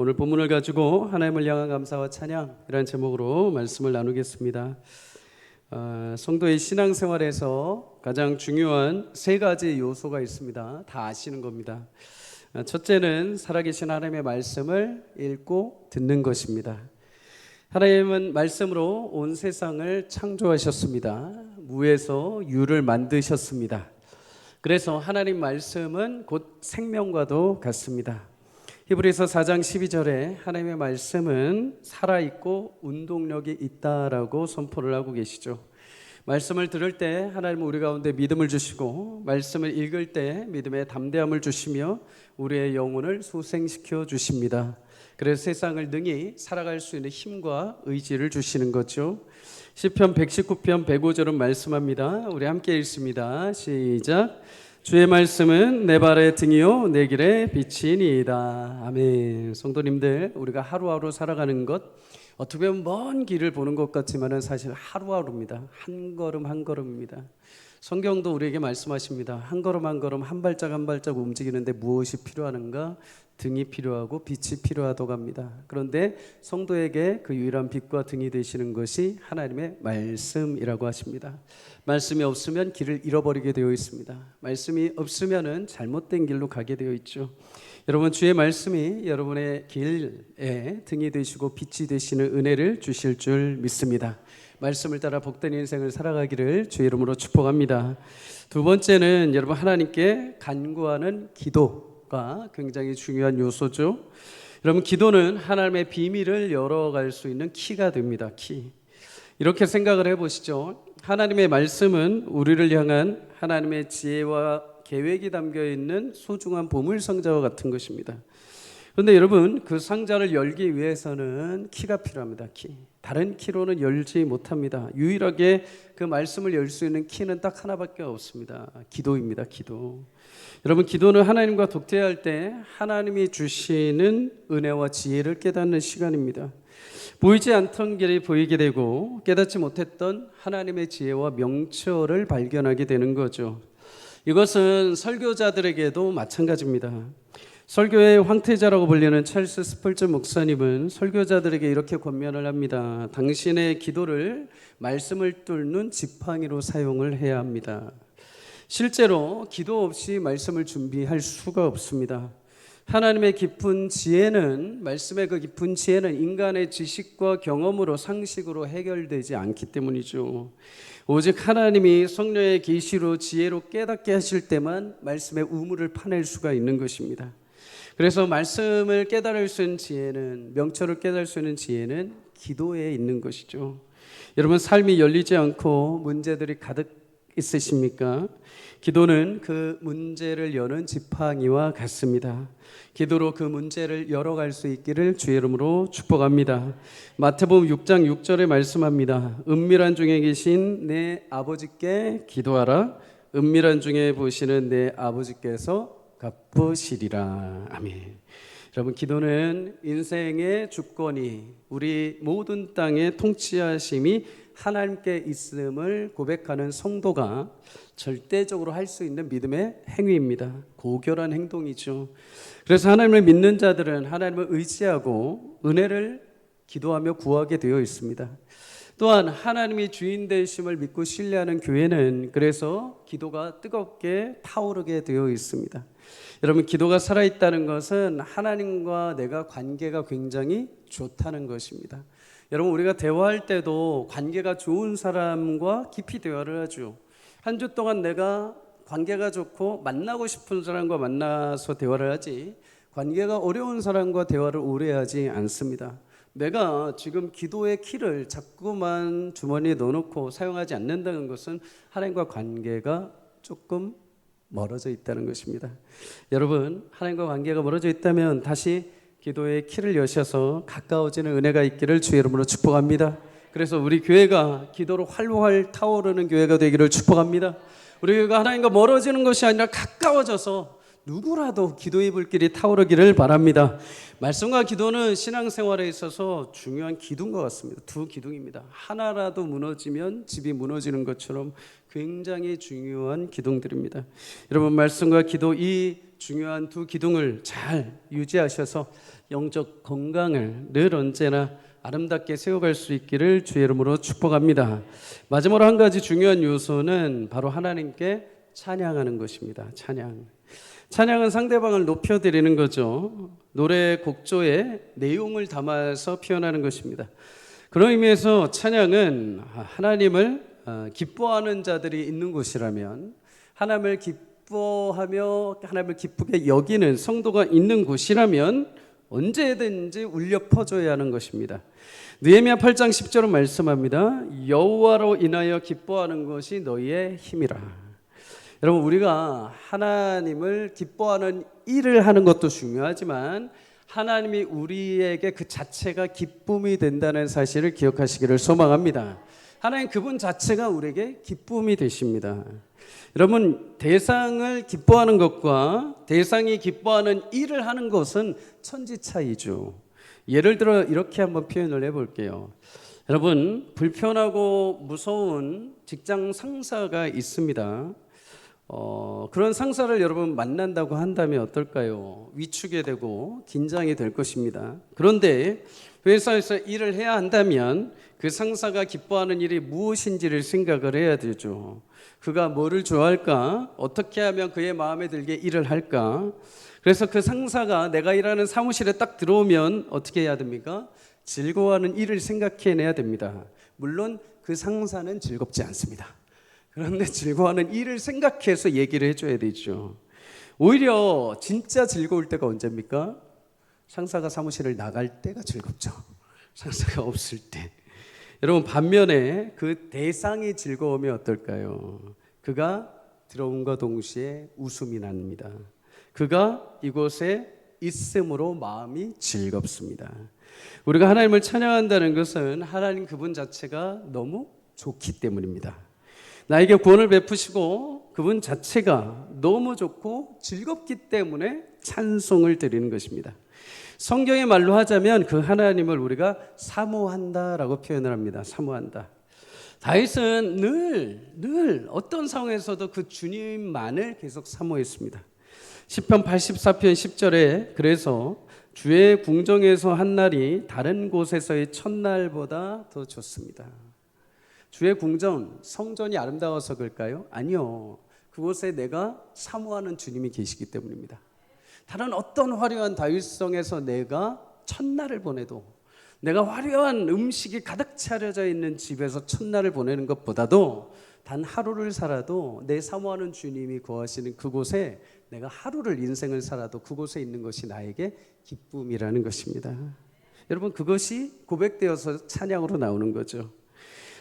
오늘 본문을 가지고 하나님을 향한 감사와 찬양이라는 제목으로 말씀을 나누겠습니다. 성도의 신앙생활에서 가장 중요한 세 가지 요소가 있습니다. 다 아시는 겁니다. 첫째는 살아계신 하나님의 말씀을 읽고 듣는 것입니다. 하나님은 말씀으로 온 세상을 창조하셨습니다. 무에서 유를 만드셨습니다. 그래서 하나님 말씀은 곧 생명과도 같습니다. 히브리서 4장 12절에 하나님의 말씀은 살아있고 운동력이 있다라고 선포를 하고 계시죠. 말씀을 들을 때 하나님은 우리 가운데 믿음을 주시고, 말씀을 읽을 때 믿음의 담대함을 주시며 우리의 영혼을 소생시켜 주십니다. 그래서 세상을 능히 살아갈 수 있는 힘과 의지를 주시는 거죠. 시편 119편 105절은 말씀합니다. 우리 함께 읽습니다. 시작. 주의 말씀은 내 발의 등이요 내 길의 빛이니이다. 아멘. 성도님들, 우리가 하루하루 살아가는 것, 어떻게 보면 먼 길을 보는 것 같지만 사실 하루하루입니다. 한 걸음 한 걸음입니다. 성경도 우리에게 말씀하십니다. 한 걸음 한 걸음, 한 발짝 한 발짝 움직이는데 무엇이 필요하는가? 등이 필요하고 빛이 필요하다고 합니다. 그런데 성도에게 그 유일한 빛과 등이 되시는 것이 하나님의 말씀이라고 하십니다. 말씀이 없으면 길을 잃어버리게 되어 있습니다. 말씀이 없으면 잘못된 길로 가게 되어 있죠. 여러분, 주의 말씀이 여러분의 길에 등이 되시고 빛이 되시는 은혜를 주실 줄 믿습니다. 말씀을 따라 복된 인생을 살아가기를 주의 이름으로 축복합니다. 두 번째는 여러분, 하나님께 간구하는 기도가 굉장히 중요한 요소죠. 여러분, 기도는 하나님의 비밀을 열어갈 수 있는 키가 됩니다. 키. 이렇게 생각을 해보시죠. 하나님의 말씀은 우리를 향한 하나님의 지혜와 계획이 담겨있는 소중한 보물상자와 같은 것입니다. 그런데 여러분, 그 상자를 열기 위해서는 키가 필요합니다. 키. 다른 키로는 열지 못합니다. 유일하게 그 말씀을 열 수 있는 키는 딱 하나밖에 없습니다. 기도입니다. 기도. 여러분, 기도는 하나님과 독대할 때 하나님이 주시는 은혜와 지혜를 깨닫는 시간입니다. 보이지 않던 길이 보이게 되고 깨닫지 못했던 하나님의 지혜와 명철을 발견하게 되는 거죠. 이것은 설교자들에게도 마찬가지입니다. 설교의 황태자라고 불리는 찰스 스펄전 목사님은 설교자들에게 이렇게 권면을 합니다. 당신의 기도를 말씀을 뚫는 지팡이로 사용을 해야 합니다. 실제로 기도 없이 말씀을 준비할 수가 없습니다. 하나님의 깊은 지혜는, 말씀의 그 깊은 지혜는 인간의 지식과 경험으로, 상식으로 해결되지 않기 때문이죠. 오직 하나님이 성령의 계시로 지혜로 깨닫게 하실 때만 말씀의 우물을 파낼 수가 있는 것입니다. 그래서 말씀을 깨달을 수 있는 지혜는, 명철을 깨달을 수 있는 지혜는 기도에 있는 것이죠. 여러분, 삶이 열리지 않고 문제들이 가득 있으십니까? 기도는 그 문제를 여는 지팡이와 같습니다. 기도로 그 문제를 열어갈 수 있기를 주의 이름으로 축복합니다. 마태복음 6장 6절에 말씀합니다. 은밀한 중에 계신 내 아버지께 기도하라. 은밀한 중에 보시는 내 아버지께서 갚으시리라. 아멘. 여러분, 기도는 인생의 주권이, 우리 모든 땅의 통치하심이 하나님께 있음을 고백하는 성도가 절대적으로 할 수 있는 믿음의 행위입니다. 고결한 행동이죠. 그래서 하나님을 믿는 자들은 하나님을 의지하고 은혜를 기도하며 구하게 되어 있습니다. 또한 하나님이 주인 되심을 믿고 신뢰하는 교회는 그래서 기도가 뜨겁게 타오르게 되어 있습니다. 여러분, 기도가 살아있다는 것은 하나님과 내가 관계가 굉장히 좋다는 것입니다. 여러분, 우리가 대화할 때도 관계가 좋은 사람과 깊이 대화를 하죠. 한 주 동안 내가 관계가 좋고 만나고 싶은 사람과 만나서 대화를 하지, 관계가 어려운 사람과 대화를 오래 하지 않습니다. 내가 지금 기도의 키를 자꾸만 주머니에 넣어놓고 사용하지 않는다는 것은 하나님과 관계가 조금 멀어져 있다는 것입니다. 여러분, 하나님과 관계가 멀어져 있다면 다시 기도의 키를 여셔서 가까워지는 은혜가 있기를 주의 이름으로 축복합니다. 그래서 우리 교회가 기도로 활활 타오르는 교회가 되기를 축복합니다. 우리 교회가 하나님과 멀어지는 것이 아니라 가까워져서 누구라도 기도의 불길이 타오르기를 바랍니다. 말씀과 기도는 신앙생활에 있어서 중요한 기둥 것 같습니다. 두 기둥입니다. 하나라도 무너지면 집이 무너지는 것처럼 굉장히 중요한 기둥들입니다. 여러분, 말씀과 기도, 이 중요한 두 기둥을 잘 유지하셔서 영적 건강을 늘 언제나 아름답게 세워갈 수 있기를 주의 이름으로 축복합니다. 마지막으로 한 가지 중요한 요소는 바로 하나님께 찬양하는 것입니다. 찬양은 상대방을 높여드리는 거죠. 노래 곡조의 내용을 담아서 표현하는 것입니다. 그런 의미에서 찬양은 하나님을 기뻐하는 자들이 있는 곳이라면, 하나님을 기뻐하며 하나님을 기쁘게 여기는 성도가 있는 곳이라면 언제든지 울려 퍼져야 하는 것입니다. 느헤미야 8장 10절은 말씀합니다. 여호와로 인하여 기뻐하는 것이 너희의 힘이라. 여러분, 우리가 하나님을 기뻐하는 일을 하는 것도 중요하지만 하나님이 우리에게 그 자체가 기쁨이 된다는 사실을 기억하시기를 소망합니다. 하나님 그분 자체가 우리에게 기쁨이 되십니다. 여러분, 대상을 기뻐하는 것과 대상이 기뻐하는 일을 하는 것은 천지 차이죠. 예를 들어 이렇게 한번 표현을 해볼게요. 여러분, 불편하고 무서운 직장 상사가 있습니다. 그런 상사를 여러분 만난다고 한다면 어떨까요? 위축이 되고 긴장이 될 것입니다. 그런데 회사에서 일을 해야 한다면 그 상사가 기뻐하는 일이 무엇인지를 생각을 해야 되죠. 그가 뭐를 좋아할까? 어떻게 하면 그의 마음에 들게 일을 할까? 그래서 그 상사가 내가 일하는 사무실에 딱 들어오면 어떻게 해야 됩니까? 즐거워하는 일을 생각해내야 됩니다. 물론 그 상사는 즐겁지 않습니다. 그런데 즐거워하는 일을 생각해서 얘기를 해줘야 되죠. 오히려 진짜 즐거울 때가 언제입니까? 상사가 사무실을 나갈 때가 즐겁죠. 상사가 없을 때. 여러분, 반면에 그 대상이 즐거우면 어떨까요? 그가 들어옴과 동시에 웃음이 납니다. 그가 이곳에 있음으로 마음이 즐겁습니다. 우리가 하나님을 찬양한다는 것은 하나님 그분 자체가 너무 좋기 때문입니다. 나에게 구원을 베푸시고 그분 자체가 너무 좋고 즐겁기 때문에 찬송을 드리는 것입니다. 성경의 말로 하자면 그 하나님을 우리가 사모한다라고 표현을 합니다. 사모한다. 다윗은 늘 어떤 상황에서도 그 주님만을 계속 사모했습니다. 시편 84편 10절에 그래서 주의 궁정에서 한 날이 다른 곳에서의 첫날보다 더 좋습니다. 주의 궁정, 성전이 아름다워서 그럴까요? 아니요. 그곳에 내가 사모하는 주님이 계시기 때문입니다. 다른 어떤 화려한 다윗성에서 내가 첫날을 보내도, 내가 화려한 음식이 가득 차려져 있는 집에서 첫날을 보내는 것보다도 단 하루를 살아도 내 사모하는 주님이 거하시는 그곳에 내가 하루를 인생을 살아도 그곳에 있는 것이 나에게 기쁨이라는 것입니다. 여러분, 그것이 고백되어서 찬양으로 나오는 거죠.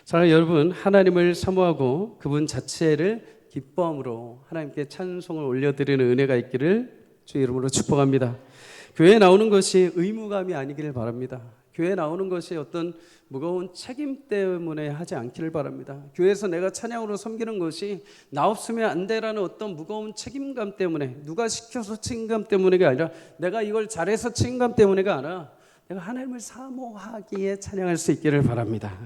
자, 여러분, 하나님을 사모하고 그분 자체를 기뻐함으로 하나님께 찬송을 올려드리는 은혜가 있기를 주의 이름으로 축복합니다. 교회에 나오는 것이 의무감이 아니기를 바랍니다. 교회에 나오는 것이 어떤 무거운 책임 때문에 하지 않기를 바랍니다. 교회에서 내가 찬양으로 섬기는 것이 나 없으면 안 되라는 어떤 무거운 책임감 때문에, 누가 시켜서 책임감 때문에가 아니라 내가 이걸 잘해서 책임감 때문에가 아니라 내가 하나님을 사모하기에 찬양할 수 있기를 바랍니다.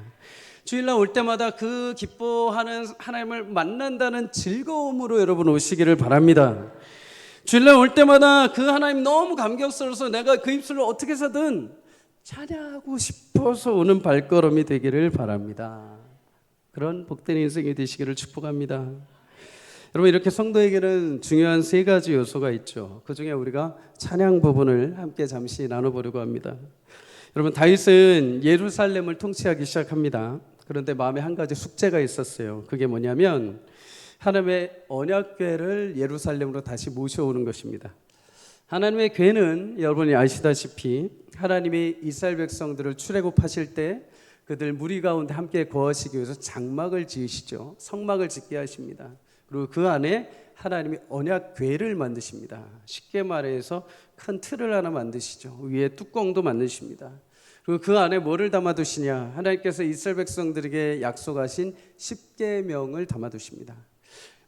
주일날 올 때마다 그 기뻐하는 하나님을 만난다는 즐거움으로 여러분 오시기를 바랍니다. 주일날 올 때마다 그 하나님 너무 감격스러워서 내가 그 입술을 어떻게 해서든 찬양하고 싶어서 오는 발걸음이 되기를 바랍니다. 그런 복된 인생이 되시기를 축복합니다. 여러분, 이렇게 성도에게는 중요한 세 가지 요소가 있죠. 그 중에 우리가 찬양 부분을 함께 잠시 나눠보려고 합니다. 여러분, 다윗은 예루살렘을 통치하기 시작합니다. 그런데 마음에 한 가지 숙제가 있었어요. 그게 뭐냐면 하나님의 언약궤를 예루살렘으로 다시 모셔오는 것입니다. 하나님의 궤는 여러분이 아시다시피 하나님이 이스라엘 백성들을 출애굽하실 때 그들 무리 가운데 함께 거하시기 위해서 장막을 지으시죠. 성막을 짓게 하십니다. 그리고 그 안에 하나님이 언약궤를 만드십니다. 쉽게 말해서 큰 틀을 하나 만드시죠. 위에 뚜껑도 만드십니다. 그리고 그 안에 뭐를 담아두시냐? 하나님께서 이스라엘 백성들에게 약속하신 10계명을 담아두십니다.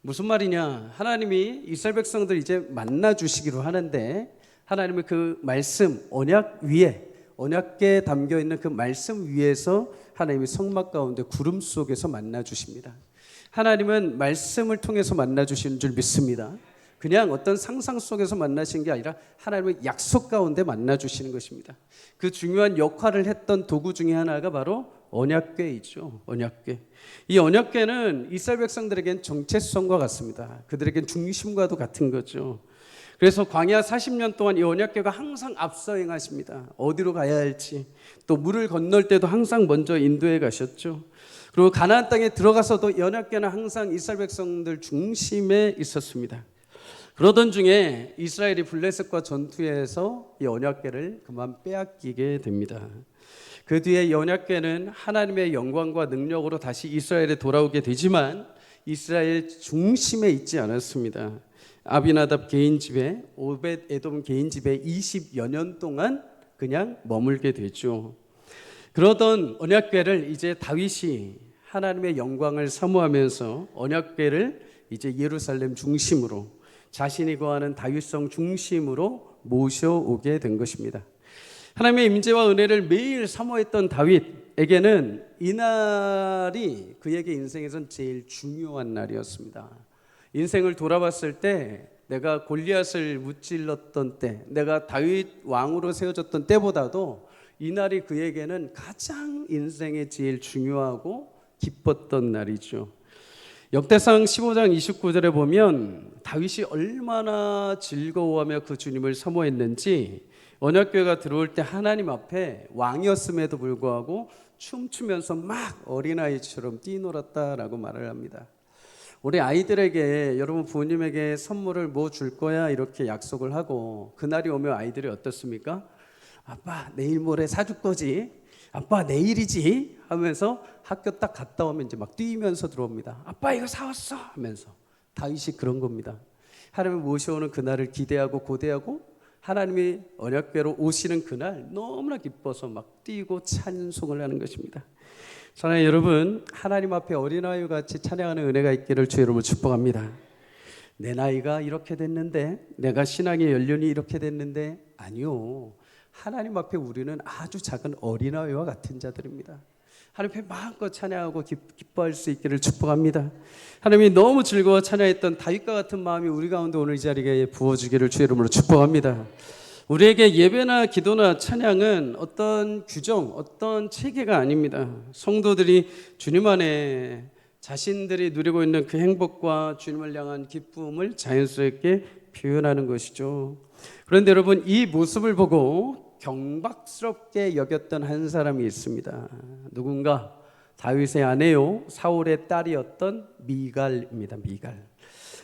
무슨 말이냐? 하나님이 이스라엘 백성들 이제 만나 주시기로 하는데 하나님의 그 말씀 언약 위에 언약궤에 담겨 있는 그 말씀 위에서 하나님이 성막 가운데 구름 속에서 만나 주십니다. 하나님은 말씀을 통해서 만나 주시는 줄 믿습니다. 그냥 어떤 상상 속에서 만나신 게 아니라 하나님의 약속 가운데 만나 주시는 것입니다. 그 중요한 역할을 했던 도구 중에 하나가 바로 언약궤이죠. 언약궤. 이 언약궤는 이스라엘 백성들에겐 정체성과 같습니다. 그들에겐 중심과도 같은 거죠. 그래서 광야 40년 동안 이 언약궤가 항상 앞서 행하십니다. 어디로 가야 할지, 또 물을 건널 때도 항상 먼저 인도해 가셨죠. 그리고 가나안 땅에 들어가서도 이 언약궤는 항상 이스라엘 백성들 중심에 있었습니다. 그러던 중에 이스라엘이 블레셋과 전투에서 이 언약궤를 그만 빼앗기게 됩니다. 그 뒤에 이 언약궤는 하나님의 영광과 능력으로 다시 이스라엘에 돌아오게 되지만 이스라엘 중심에 있지 않았습니다. 아비나답 개인 집에, 오벳 에돔 개인 집에 20여 년 동안 그냥 머물게 되죠. 그러던 언약궤를 이제 다윗이 하나님의 영광을 사모하면서 언약궤를 이제 예루살렘 중심으로, 자신이 거하는 다윗성 중심으로 모셔오게 된 것입니다. 하나님의 임재와 은혜를 매일 사모했던 다윗에게는 이날이 그에게 인생에선 제일 중요한 날이었습니다. 인생을 돌아봤을 때 내가 골리앗을 무찔렀던 때, 내가 다윗 왕으로 세워졌던 때보다도 이날이 그에게는 가장 인생에 제일 중요하고 기뻤던 날이죠. 역대상 15장 29절에 보면 다윗이 얼마나 즐거워하며 그 주님을 사모했는지 언약궤가 들어올 때 하나님 앞에 왕이었음에도 불구하고 춤추면서 막 어린아이처럼 뛰놀았다라고 말을 합니다. 우리 아이들에게, 여러분 부모님에게 선물을 뭐 줄 거야 이렇게 약속을 하고 그날이 오면 아이들이 어떻습니까? 아빠 내일 모레 사줄 거지, 아빠 내일이지 하면서 학교 딱 갔다 오면 이제 막 뛰면서 들어옵니다. 아빠 이거 사왔어 하면서. 다윗이 그런 겁니다. 하나님이 모셔오는 그날을 기대하고 고대하고 하나님이 언약궤로 오시는 그날 너무나 기뻐서 막 뛰고 찬송을 하는 것입니다. 사랑하는 여러분, 하나님 앞에 어린아이와 같이 찬양하는 은혜가 있기를 주 여러분을 축복합니다. 내 나이가 이렇게 됐는데, 내가 신앙의 연륜이 이렇게 됐는데, 아니요. 하나님 앞에 우리는 아주 작은 어린아이와 같은 자들입니다. 하나님 앞에 마음껏 찬양하고 기뻐할 수 있기를 축복합니다. 하나님이 너무 즐거워 찬양했던 다윗과 같은 마음이 우리 가운데 오늘 이 자리에 부어주기를 주의 이름으로 축복합니다. 우리에게 예배나 기도나 찬양은 어떤 규정, 어떤 체계가 아닙니다. 성도들이 주님 안에 자신들이 누리고 있는 그 행복과 주님을 향한 기쁨을 자연스럽게 표현하는 것이죠. 그런데 여러분, 이 모습을 보고 경박스럽게 여겼던 한 사람이 있습니다. 누군가? 다윗의 아내요, 사울의 딸이었던 미갈입니다. 미갈.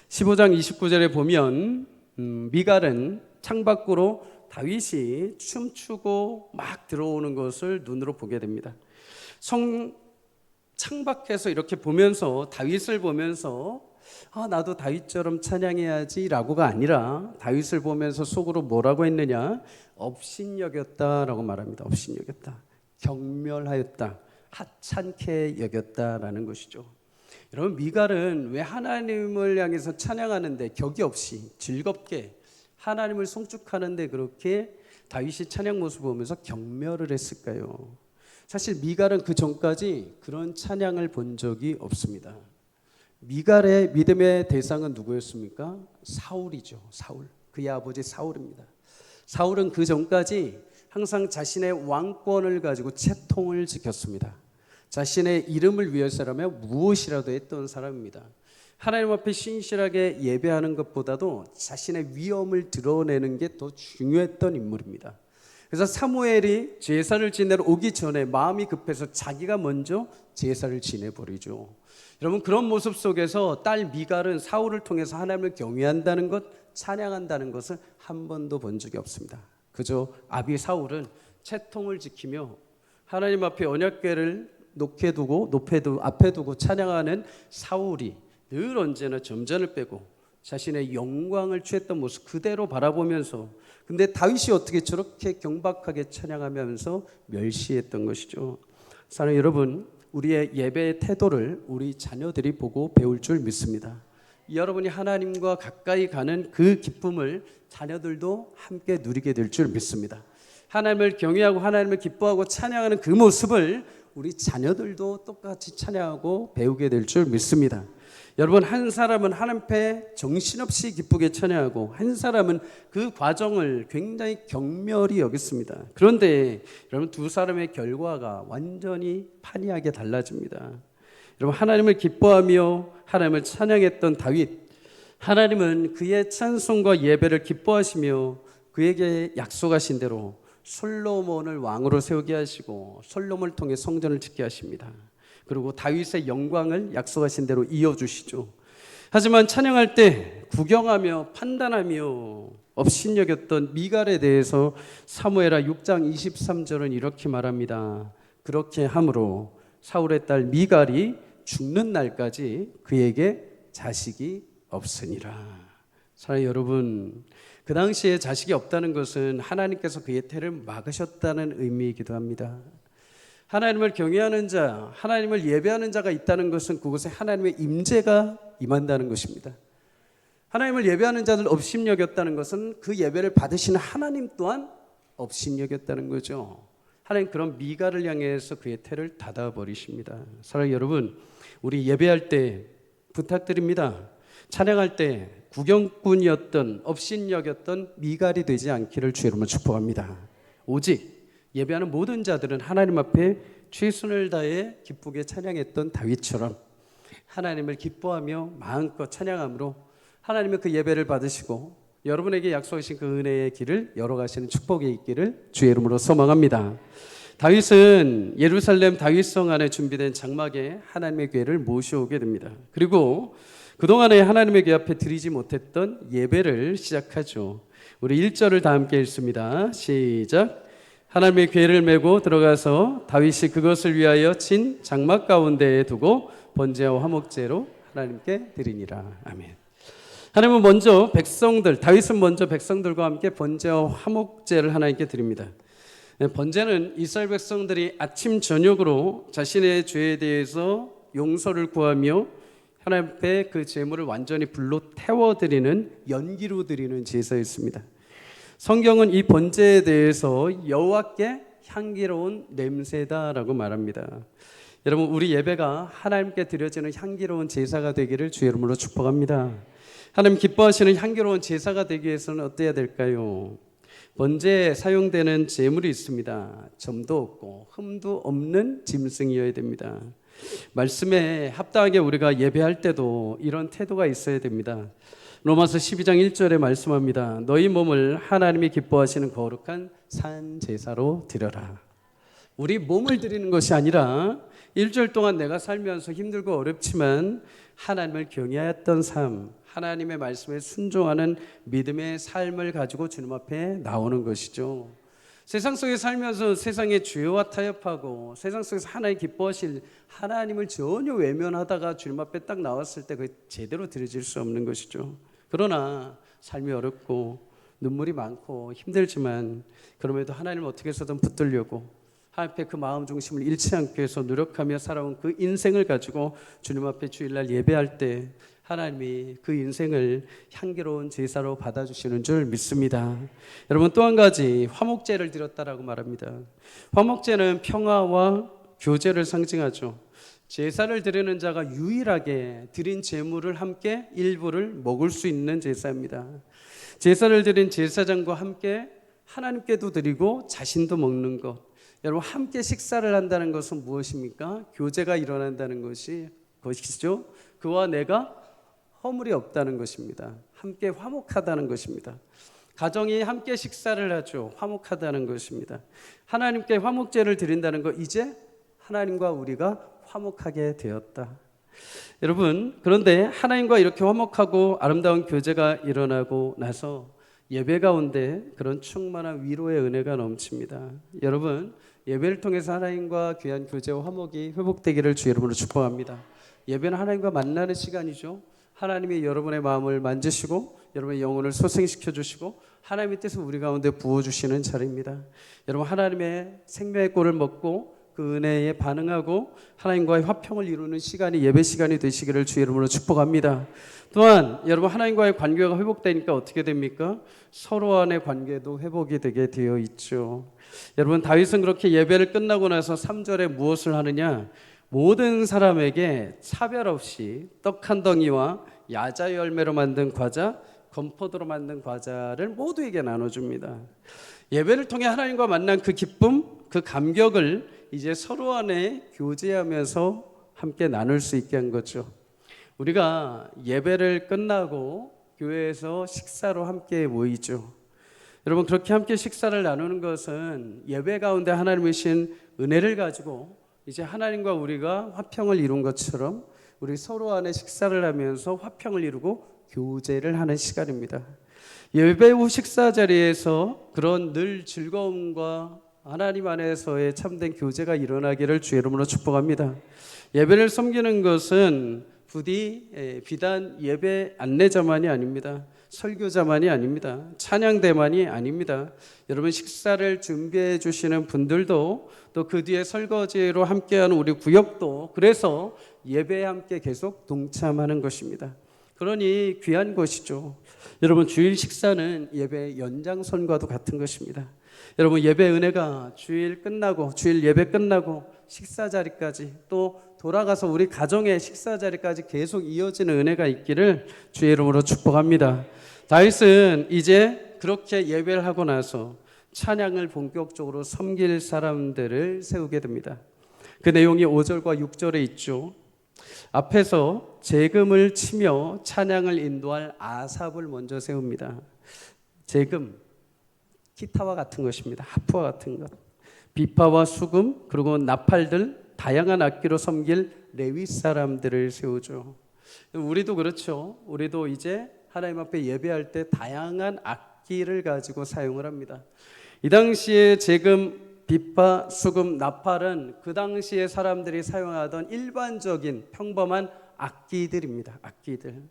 15장 29절에 보면 미갈은 창밖으로 다윗이 춤추고 막 들어오는 것을 눈으로 보게 됩니다. 창밖에서 이렇게 보면서, 다윗을 보면서 나도 다윗처럼 찬양해야지 라고가 아니라 다윗을 보면서 속으로 뭐라고 했느냐? 업신여겼다라고 말합니다. 업신여겼다. 경멸하였다. 하찮게 여겼다라는 것이죠. 여러분, 미갈은 왜 하나님을 향해서 찬양하는데 격이 없이 즐겁게 하나님을 송축하는데 그렇게 다윗이 찬양 모습을 보면서 경멸을 했을까요? 사실 미갈은 그 전까지 그런 찬양을 본 적이 없습니다. 미갈의 믿음의 대상은 누구였습니까? 사울이죠. 사울. 그의 아버지 사울입니다. 사울은 그 전까지 항상 자신의 왕권을 가지고 채통을 지켰습니다. 자신의 이름을 위해서라면 무엇이라도 했던 사람입니다. 하나님 앞에 신실하게 예배하는 것보다도 자신의 위엄을 드러내는 게 더 중요했던 인물입니다. 그래서 사무엘이 제사를 지내러 오기 전에 마음이 급해서 자기가 먼저 제사를 지내버리죠. 여러분, 그런 모습 속에서 딸 미갈은 사울을 통해서 하나님을 경외한다는 것, 찬양한다는 것을 한 번도 본 적이 없습니다. 그저 아비 사울은 채통을 지키며 하나님 앞에 언약궤를 높게 두고 앞에 두고 찬양하는 사울이 늘 언제나 점전을 빼고 자신의 영광을 취했던 모습 그대로 바라보면서, 근데 다윗이 어떻게 저렇게 경박하게 찬양하면서 멸시했던 것이죠. 사랑하는 여러분, 우리의 예배의 태도를 우리 자녀들이 보고 배울 줄 믿습니다. 여러분이 하나님과 가까이 가는 그 기쁨을 자녀들도 함께 누리게 될 줄 믿습니다. 하나님을 경외하고 하나님을 기뻐하고 찬양하는 그 모습을 우리 자녀들도 똑같이 찬양하고 배우게 될 줄 믿습니다. 여러분, 한 사람은 하나님 앞에 정신없이 기쁘게 찬양하고 한 사람은 그 과정을 굉장히 경멸히 여겼습니다. 그런데 여러분, 두 사람의 결과가 완전히 판이하게 달라집니다. 여러분, 하나님을 기뻐하며 하나님을 찬양했던 다윗, 하나님은 그의 찬송과 예배를 기뻐하시며 그에게 약속하신 대로 솔로몬을 왕으로 세우게 하시고 솔로몬을 통해 성전을 짓게 하십니다. 그리고 다윗의 영광을 약속하신 대로 이어주시죠. 하지만 찬양할 때 구경하며 판단하며 업신여겼던 미갈에 대해서 사무엘하 6장 23절은 이렇게 말합니다. 그렇게 함으로 사울의 딸 미갈이 죽는 날까지 그에게 자식이 없으니라. 사랑하는 여러분, 그 당시에 자식이 없다는 것은 하나님께서 그의 태를 막으셨다는 의미이기도 합니다. 하나님을 경외하는 자, 하나님을 예배하는 자가 있다는 것은 그곳에 하나님의 임재가 임한다는 것입니다. 하나님을 예배하는 자들 업신여겼다는 것은 그 예배를 받으시는 하나님 또한 업신여겼다는 거죠. 하나님 그런 미갈을 향해서 그의 태를 닫아버리십니다. 사랑하는 여러분, 우리 예배할 때 부탁드립니다. 찬양할 때 구경꾼이었던 업신여겼던 미갈이 되지 않기를 주의 이름으로 축복합니다. 오직 예배하는 모든 자들은 하나님 앞에 최선을 다해 기쁘게 찬양했던 다윗처럼 하나님을 기뻐하며 마음껏 찬양함으로 하나님의 그 예배를 받으시고 여러분에게 약속하신 그 은혜의 길을 열어가시는 축복이 있기를 주의 이름으로 소망합니다. 다윗은 예루살렘 다윗성 안에 준비된 장막에 하나님의 궤를 모셔오게 됩니다. 그리고 그동안에 하나님의 궤 앞에 드리지 못했던 예배를 시작하죠. 우리 1절을 다 함께 읽습니다. 시작. 하나님의 궤를 메고 들어가서 다윗이 그것을 위하여 친 장막 가운데에 두고 번제와 화목제로 하나님께 드리니라. 아멘. 하나님은 먼저 다윗은 먼저 백성들과 함께 번제와 화목제를 하나님께 드립니다. 번제는 이스라엘 백성들이 아침 저녁으로 자신의 죄에 대해서 용서를 구하며 하나님 앞에 그 제물을 완전히 불로 태워드리는 연기로 드리는 제사였습니다. 성경은 이 번제에 대해서 여호와께 향기로운 냄새다라고 말합니다. 여러분, 우리 예배가 하나님께 드려지는 향기로운 제사가 되기를 주의 이름으로 축복합니다. 하나님 기뻐하시는 향기로운 제사가 되기 위해서는 어때야 될까요? 번제에 사용되는 제물이 있습니다. 점도 없고 흠도 없는 짐승이어야 됩니다. 말씀에 합당하게 우리가 예배할 때도 이런 태도가 있어야 됩니다. 로마서 12장 1절에 말씀합니다. 너희 몸을 하나님이 기뻐하시는 거룩한 산 제사로 드려라. 우리 몸을 드리는 것이 아니라 일주일 동안 내가 살면서 힘들고 어렵지만 하나님을 경외했던 삶, 하나님의 말씀에 순종하는 믿음의 삶을 가지고 주님 앞에 나오는 것이죠. 세상 속에 살면서 세상의 죄와 타협하고 세상 속에서 하나님 기뻐하실 하나님을 전혀 외면하다가 주님 앞에 딱 나왔을 때 그 제대로 드려질 수 없는 것이죠. 그러나 삶이 어렵고 눈물이 많고 힘들지만 그럼에도 하나님을 어떻게 해서든 붙들려고 하나님 앞에 그 마음 중심을 잃지 않기 위해서 노력하며 살아온 그 인생을 가지고 주님 앞에 주일날 예배할 때 하나님이 그 인생을 향기로운 제사로 받아주시는 줄 믿습니다. 여러분, 또 한 가지 화목제를 드렸다라고 말합니다. 화목제는 평화와 교제를 상징하죠. 제사를 드리는 자가 유일하게 드린 제물을 함께 일부를 먹을 수 있는 제사입니다. 제사를 드린 제사장과 함께 하나님께도 드리고 자신도 먹는 것. 여러분, 함께 식사를 한다는 것은 무엇입니까? 교제가 일어난다는 것이죠. 그와 내가 허물이 없다는 것입니다. 함께 화목하다는 것입니다. 가정이 함께 식사를 하죠. 화목하다는 것입니다. 하나님께 화목제를 드린다는 것, 이제 하나님과 우리가 화목하게 되었다. 여러분, 그런데 하나님과 이렇게 화목하고 아름다운 교제가 일어나고 나서 예배 가운데 그런 충만한 위로의 은혜가 넘칩니다. 여러분, 예배를 통해서 하나님과 귀한 교제와 화목이 회복되기를 주 여러분으로 축복합니다. 예배는 하나님과 만나는 시간이죠. 하나님이 여러분의 마음을 만지시고 여러분의 영혼을 소생시켜 주시고 하나님의 뜻을 우리 가운데 부어주시는 자리입니다. 여러분, 하나님의 생명의 꼴을 먹고 그 은혜에 반응하고 하나님과의 화평을 이루는 시간이 예배 시간이 되시기를 주의 이름으로 축복합니다. 또한 여러분, 하나님과의 관계가 회복되니까 어떻게 됩니까? 서로 안의 관계도 회복이 되게 되어 있죠. 여러분, 다윗은 그렇게 예배를 끝나고 나서 3절에 무엇을 하느냐? 모든 사람에게 차별 없이 떡 한 덩이와 야자 열매로 만든 과자, 건포도로 만든 과자를 모두에게 나눠줍니다. 예배를 통해 하나님과 만난 그 기쁨, 그 감격을 이제 서로 안에 교제하면서 함께 나눌 수 있게 한 거죠. 우리가 예배를 끝나고 교회에서 식사로 함께 모이죠. 여러분, 그렇게 함께 식사를 나누는 것은 예배 가운데 하나님이 주신 은혜를 가지고 이제 하나님과 우리가 화평을 이룬 것처럼 우리 서로 안에 식사를 하면서 화평을 이루고 교제를 하는 시간입니다. 예배 후 식사 자리에서 그런 늘 즐거움과 하나님 안에서의 참된 교제가 일어나기를 주의 이름으로 축복합니다. 예배를 섬기는 것은 부디 비단 예배 안내자만이 아닙니다. 설교자만이 아닙니다. 찬양대만이 아닙니다. 여러분, 식사를 준비해 주시는 분들도 또 그 뒤에 설거지로 함께하는 우리 구역도 그래서 예배에 함께 계속 동참하는 것입니다. 그러니 귀한 것이죠. 여러분, 주일 식사는 예배 연장선과도 같은 것입니다. 여러분, 예배 은혜가 주일 끝나고 주일 예배 끝나고 식사 자리까지 또 돌아가서 우리 가정의 식사 자리까지 계속 이어지는 은혜가 있기를 주의 이름으로 축복합니다. 다윗은 이제 그렇게 예배를 하고 나서 찬양을 본격적으로 섬길 사람들을 세우게 됩니다. 그 내용이 5절과 6절에 있죠. 앞에서 재금을 치며 찬양을 인도할 아삽을 먼저 세웁니다. 재금, 기타와 같은 것입니다. 하프와 같은 것. 비파와 수금, 그리고 나팔들, 다양한 악기로 섬길 레위 사람들을 세우죠. 우리도 그렇죠. 우리도 이제 하나님 앞에 예배할 때 다양한 악기를 가지고 사용을 합니다. 이 당시에 재금, 비파, 수금, 나팔은 그 당시에 사람들이 사용하던 일반적인 평범한 악기들입니다. 악기들.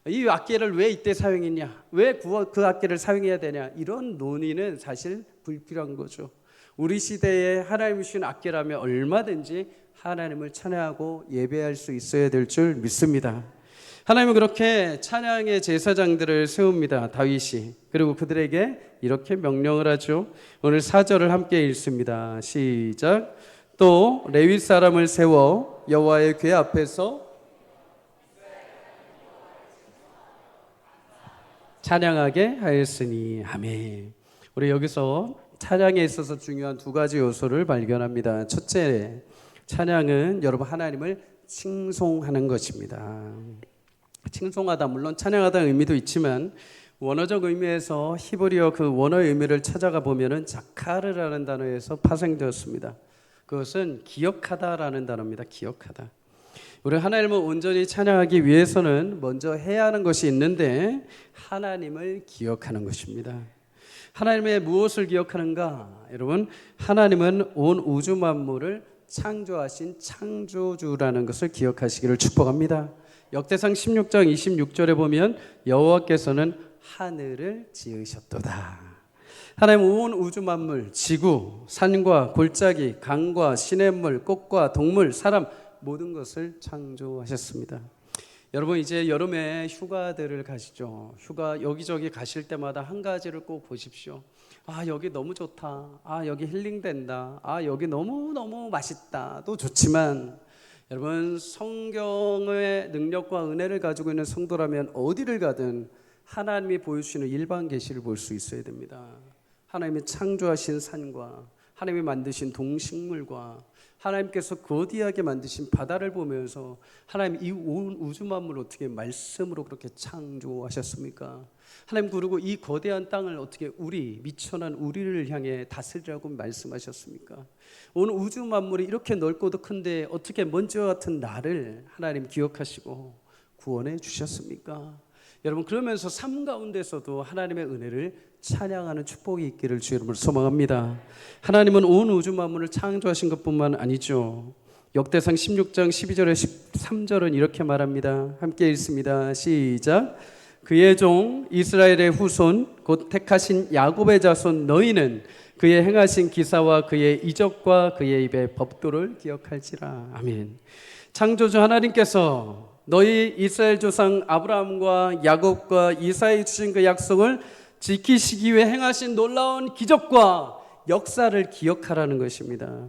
이 악기를 왜 이때 사용했냐? 왜 그 악기를 사용해야 되냐? 이런 논의는 사실 불필요한 거죠. 우리 시대에 하나님이 주신 악기라면 얼마든지 하나님을 찬양하고 예배할 수 있어야 될 줄 믿습니다. 하나님은 그렇게 찬양의 제사장들을 세웁니다. 다윗이. 그리고 그들에게 이렇게 명령을 하죠. 오늘 4절을 함께 읽습니다. 시작. 또 레위 사람을 세워 여호와의 궤 앞에서 찬양하게 하였으니. 아멘. 우리 여기서 찬양에 있어서 중요한 두 가지 요소를 발견합니다. 첫째, 찬양은 여러분 하나님을 칭송하는 것입니다. 칭송하다, 물론 찬양하다는 의미도 있지만 원어적 의미에서 히브리어 그 원어의 의미를 찾아가 보면은 자카르라는 단어에서 파생되었습니다. 그것은 기억하다라는 단어입니다. 기억하다. 우리 하나님을 온전히 찬양하기 위해서는 먼저 해야 하는 것이 있는데 하나님을 기억하는 것입니다. 하나님의 무엇을 기억하는가? 여러분, 하나님은 온 우주 만물을 창조하신 창조주라는 것을 기억하시기를 축복합니다. 역대상 16장 26절에 보면 여호와께서는 하늘을 지으셨도다. 하나님 온 우주 만물, 지구, 산과 골짜기, 강과 시냇물, 꽃과 동물, 사람 모든 것을 창조하셨습니다. 여러분, 이제 여름에 휴가들을 가시죠. 휴가 여기저기 가실 때마다 한 가지를 꼭 보십시오. 아, 여기 너무 좋다. 아, 여기 힐링된다. 아, 여기 너무너무 맛있다. 또 좋지만 여러분, 성경의 능력과 은혜를 가지고 있는 성도라면 어디를 가든 하나님이 보여주시는 일반 계시를 볼 수 있어야 됩니다. 하나님이 창조하신 산과 하나님이 만드신 동식물과 하나님께서 거대하게 만드신 바다를 보면서 하나님 이 온 우주 만물을 어떻게 말씀으로 그렇게 창조하셨습니까? 하나님, 그리고 이 거대한 땅을 어떻게 미천한 우리를 향해 다스리라고 말씀하셨습니까? 온 우주 만물이 이렇게 넓고도 큰데 어떻게 먼지와 같은 나를 하나님 기억하시고 구원해 주셨습니까? 여러분, 그러면서 삶 가운데서도 하나님의 은혜를 찬양하는 축복이 있기를 주의 이름으로 소망합니다. 하나님은 온 우주 만물을 창조하신 것뿐만 아니죠. 역대상 16장 12절에 13절은 이렇게 말합니다. 함께 읽습니다. 시작. 그의 종 이스라엘의 후손 곧 택하신 야곱의 자손 너희는 그의 행하신 기사와 그의 이적과 그의 입의 법도를 기억할지라. 아멘. 창조주 하나님께서 너희 이스라엘 조상 아브라함과 야곱과 이삭에 주신 그 약속을 지키시기 위해 행하신 놀라운 기적과 역사를 기억하라는 것입니다.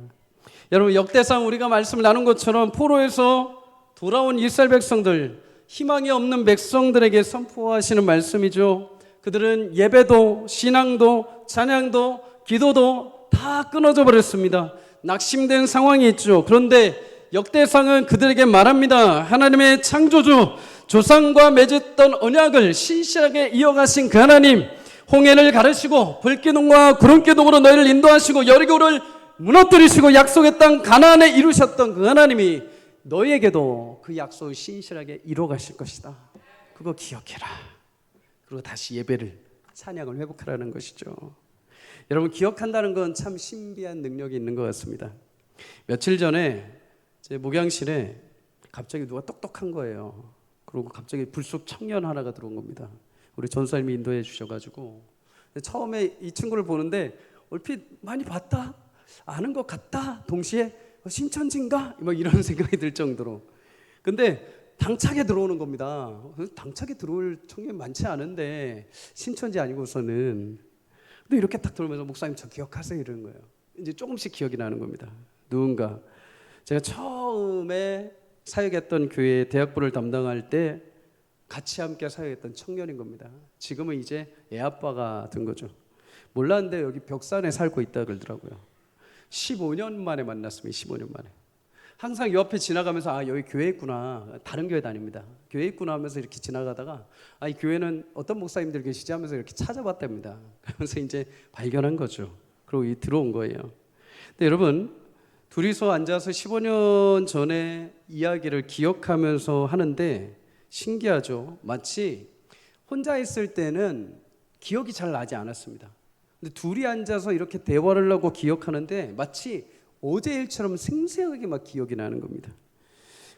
여러분, 역대상 우리가 말씀을 나눈 것처럼 포로에서 돌아온 이스라엘 백성들, 희망이 없는 백성들에게 선포하시는 말씀이죠. 그들은 예배도 신앙도 찬양도 기도도 다 끊어져 버렸습니다. 낙심된 상황이 있죠. 그런데 역대상은 그들에게 말합니다. 하나님의 창조주, 조상과 맺었던 언약을 신실하게 이어가신 그 하나님, 홍해를 가르시고 불기둥과 구름기둥으로 너희를 인도하시고 여리고를 무너뜨리시고 약속의 땅 가나안에 이루셨던 그 하나님이 너희에게도 그 약속을 신실하게 이뤄가실 것이다. 그거 기억해라. 그리고 다시 예배를, 찬양을 회복하라는 것이죠. 여러분, 기억한다는 건 참 신비한 능력이 있는 것 같습니다. 며칠 전에 제 목양실에 갑자기 누가 똑똑한 거예요. 그리고 갑자기 불쑥 청년 하나가 들어온 겁니다. 우리 전사님이 인도해 주셔가지고 처음에 이 친구를 보는데 얼핏 많이 봤다, 아는 것 같다, 동시에 신천지인가? 뭐 이런 생각이 들 정도로. 근데 당차게 들어오는 겁니다. 당차게 들어올 청년 많지 않은데 신천지 아니고서는. 근데 이렇게 딱 들어오면서 목사님 저 기억하세요 이러는 거예요. 이제 조금씩 기억이 나는 겁니다. 누군가 제가 처음에 사역했던 교회 대학부를 담당할 때 같이 함께 사역했던 청년인 겁니다. 지금은 이제 애아빠가 된 거죠. 몰랐는데 여기 벽산에 살고 있다 그러더라고요. 15년 만에 만났습니다. 15년 만에. 항상 요 앞에 지나가면서 아 여기 교회 있구나, 다른 교회 다닙니다. 교회 있구나 하면서 이렇게 지나가다가 아 이 교회는 어떤 목사님들 계시지 하면서 이렇게 찾아봤답니다. 그러면서 이제 발견한 거죠. 그리고 들어온 거예요. 근데 여러분, 둘이서 앉아서 15년 전에 이야기를 기억하면서 하는데 신기하죠. 마치 혼자 있을 때는 기억이 잘 나지 않았습니다. 근데 둘이 앉아서 이렇게 대화를 하고 기억하는데 마치 어제 일처럼 생생하게 막 기억이 나는 겁니다.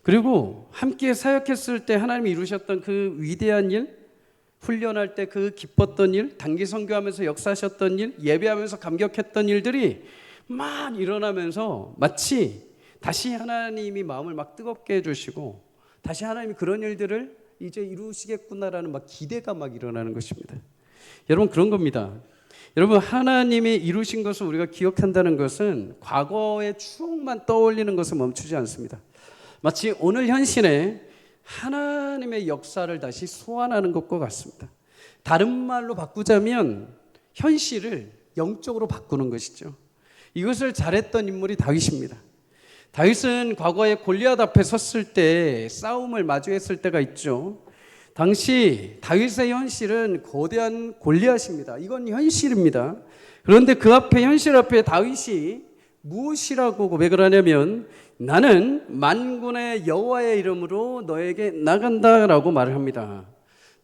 그리고 함께 사역했을 때 하나님이 이루셨던 그 위대한 일, 훈련할 때 그 기뻤던 일, 단기 선교하면서 역사하셨던 일, 예배하면서 감격했던 일들이 막 일어나면서 마치 다시 하나님이 마음을 막 뜨겁게 해주시고 다시 하나님이 그런 일들을 이제 이루시겠구나라는 막 기대가 막 일어나는 것입니다. 여러분, 그런 겁니다. 여러분, 하나님이 이루신 것을 우리가 기억한다는 것은 과거의 추억만 떠올리는 것을 멈추지 않습니다. 마치 오늘 현실에 하나님의 역사를 다시 소환하는 것과 같습니다. 다른 말로 바꾸자면 현실을 영적으로 바꾸는 것이죠. 이것을 잘했던 인물이 다윗입니다. 다윗은 과거에 골리앗 앞에 섰을 때 싸움을 마주했을 때가 있죠. 당시 다윗의 현실은 거대한 골리앗입니다. 이건 현실입니다. 그런데 그 앞에, 현실 앞에 다윗이 무엇이라고 고백을 하냐면 나는 만군의 여호와의 이름으로 너에게 나간다라고 말을 합니다.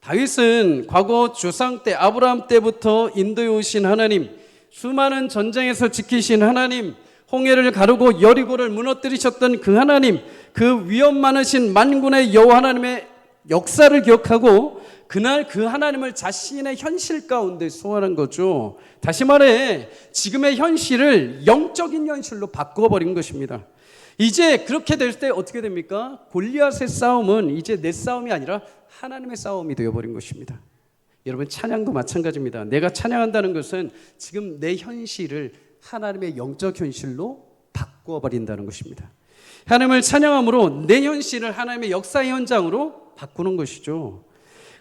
다윗은 과거 조상 때 아브라함 때부터 인도해 오신 하나님, 수많은 전쟁에서 지키신 하나님, 홍해를 가르고 여리고를 무너뜨리셨던 그 하나님, 그 위엄 많으신 만군의 여호와 하나님의 역사를 기억하고 그날 그 하나님을 자신의 현실 가운데 소환한 거죠. 다시 말해 지금의 현실을 영적인 현실로 바꿔버린 것입니다. 이제 그렇게 될 때 어떻게 됩니까? 골리앗의 싸움은 이제 내 싸움이 아니라 하나님의 싸움이 되어버린 것입니다. 여러분, 찬양도 마찬가지입니다. 내가 찬양한다는 것은 지금 내 현실을 하나님의 영적 현실로 바꿔버린다는 것입니다. 하나님을 찬양함으로 내 현실을 하나님의 역사의 현장으로 바꾸는 것이죠.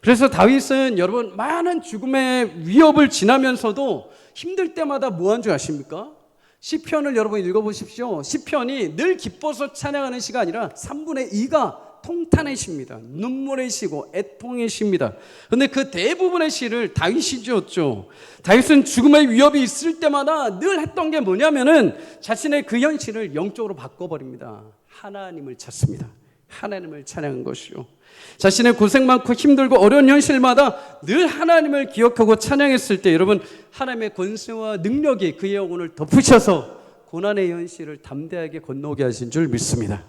그래서 다윗은 여러분 많은 죽음의 위협을 지나면서도 힘들 때마다 뭐 한 줄 아십니까? 시편을 여러분 읽어보십시오. 시편이 늘 기뻐서 찬양하는 시가 아니라 3분의 2가 통탄의 시입니다. 눈물의 시고 애통의 시입니다. 그런데 그 대부분의 시를 다윗이 지었죠. 다윗은 죽음의 위협이 있을 때마다 늘 했던 게 뭐냐면은 자신의 그 현실을 영적으로 바꿔버립니다. 하나님을 찾습니다. 하나님을 찬양한 것이요. 자신의 고생 많고 힘들고 어려운 현실마다 늘 하나님을 기억하고 찬양했을 때 여러분, 하나님의 권세와 능력이 그의 영혼을 덮으셔서 고난의 현실을 담대하게 건너게 하신 줄 믿습니다.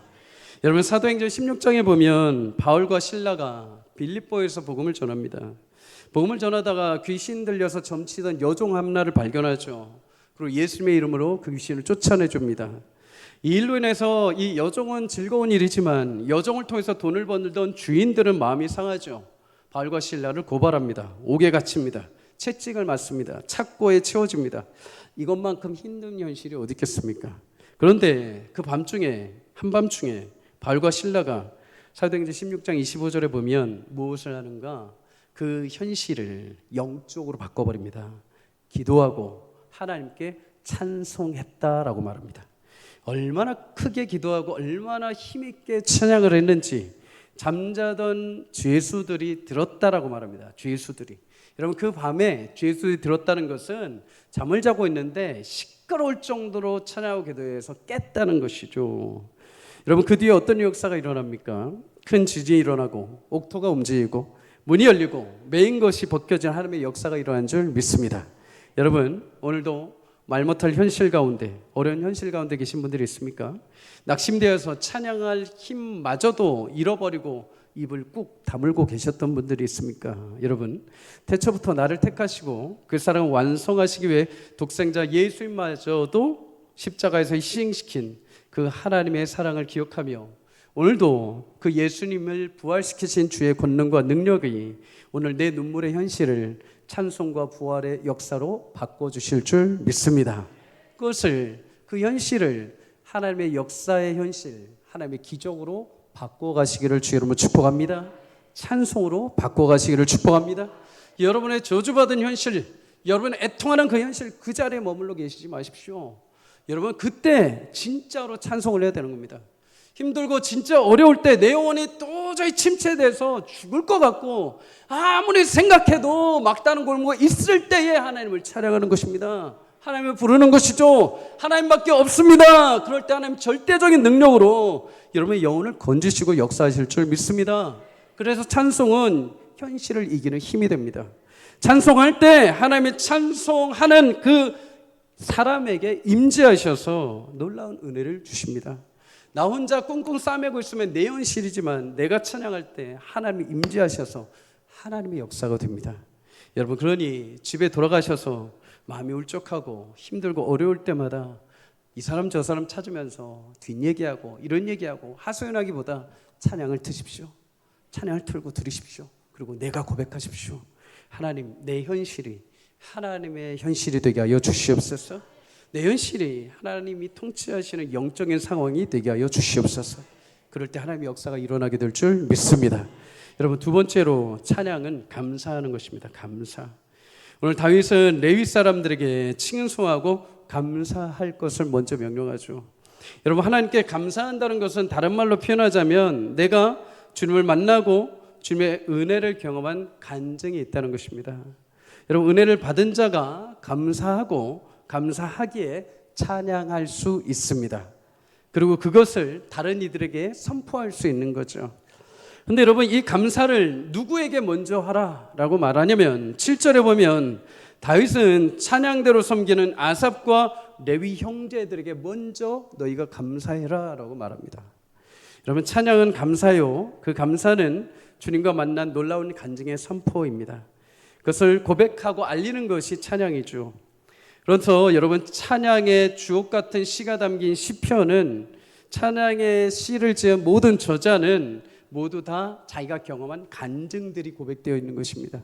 여러분, 사도행전 16장에 보면 바울과 실라가 빌립보에서 복음을 전합니다. 복음을 전하다가 귀신 들려서 점치던 여종 한나를 발견하죠. 그리고 예수님의 이름으로 그 귀신을 쫓아내줍니다. 이 일로 인해서 이 여종은 즐거운 일이지만 여종을 통해서 돈을 벌던 주인들은 마음이 상하죠. 바울과 실라를 고발합니다. 옥에 갇힙니다. 채찍을 맞습니다. 착고에 채워집니다. 이것만큼 힘든 현실이 어디 있겠습니까? 그런데 그 밤중에, 한밤중에 바울과 실라가 사도행전 16장 25절에 보면 무엇을 하는가? 그 현실을 영적으로 바꿔버립니다. 기도하고 하나님께 찬송했다라고 말합니다. 얼마나 크게 기도하고 얼마나 힘있게 찬양을 했는지 잠자던 죄수들이 들었다라고 말합니다. 죄수들이. 여러분, 그 밤에 죄수들이 들었다는 것은 잠을 자고 있는데 시끄러울 정도로 찬양하고 기도해서 깼다는 것이죠. 여러분, 그 뒤에 어떤 역사가 일어납니까? 큰 지진이 일어나고 옥토가 움직이고 문이 열리고 메인 것이 벗겨진 하나님의 역사가 일어난 줄 믿습니다. 여러분, 오늘도 말 못할 현실 가운데, 어려운 현실 가운데 계신 분들이 있습니까? 낙심되어서 찬양할 힘마저도 잃어버리고 입을 꾹 다물고 계셨던 분들이 있습니까? 여러분, 태초부터 나를 택하시고 그 사랑을 완성하시기 위해 독생자 예수님마저도 십자가에서 희생시킨 그 하나님의 사랑을 기억하며 오늘도 그 예수님을 부활시키신 주의 권능과 능력이 오늘 내 눈물의 현실을 찬송과 부활의 역사로 바꿔주실 줄 믿습니다. 그것을, 그 현실을 하나님의 역사의 현실, 하나님의 기적으로 바꿔가시기를 주의 이름으로 축복합니다. 찬송으로 바꿔가시기를 축복합니다. 여러분의 저주받은 현실, 여러분의 애통하는 그 현실, 그 자리에 머물러 계시지 마십시오. 여러분, 그때 진짜로 찬송을 해야 되는 겁니다. 힘들고 진짜 어려울 때 내 영혼이 도저히 침체돼서 죽을 것 같고 아무리 생각해도 막다른 골목에 있을 때에 하나님을 찬양하는 것입니다. 하나님을 부르는 것이죠. 하나님밖에 없습니다. 그럴 때 하나님 절대적인 능력으로 여러분의 영혼을 건지시고 역사하실 줄 믿습니다. 그래서 찬송은 현실을 이기는 힘이 됩니다. 찬송할 때 하나님의 찬송하는 그 사람에게 임재하셔서 놀라운 은혜를 주십니다. 나 혼자 꿍꿍 싸매고 있으면 내 현실이지만 내가 찬양할 때 하나님이 임재하셔서 하나님의 역사가 됩니다. 여러분, 그러니 집에 돌아가셔서 마음이 울적하고 힘들고 어려울 때마다 이 사람 저 사람 찾으면서 뒷얘기하고 이런 얘기하고 하소연하기보다 찬양을 트십시오. 찬양을 틀고 들으십시오. 그리고 내가 고백하십시오. 하나님, 내 현실이 하나님의 현실이 되게 하여 주시옵소서. 내 현실이 하나님이 통치하시는 영적인 상황이 되게 하여 주시옵소서. 그럴 때 하나님의 역사가 일어나게 될 줄 믿습니다. 여러분, 두 번째로 찬양은 감사하는 것입니다. 감사. 오늘 다윗은 레위 사람들에게 칭송하고 감사할 것을 먼저 명령하죠. 여러분, 하나님께 감사한다는 것은 다른 말로 표현하자면 내가 주님을 만나고 주님의 은혜를 경험한 간증이 있다는 것입니다. 여러분, 은혜를 받은 자가 감사하고 감사하기에 찬양할 수 있습니다. 그리고 그것을 다른 이들에게 선포할 수 있는 거죠. 근데 여러분, 이 감사를 누구에게 먼저 하라라고 말하냐면 7절에 보면 다윗은 찬양대로 섬기는 아삽과 레위 형제들에게 먼저 너희가 감사해라 라고 말합니다. 여러분, 찬양은 감사요. 그 감사는 주님과 만난 놀라운 간증의 선포입니다. 그것을 고백하고 알리는 것이 찬양이죠. 그래서 여러분, 찬양의 주옥 같은 시가 담긴 시편은 찬양의 시를 지은 모든 저자는 모두 다 자기가 경험한 간증들이 고백되어 있는 것입니다.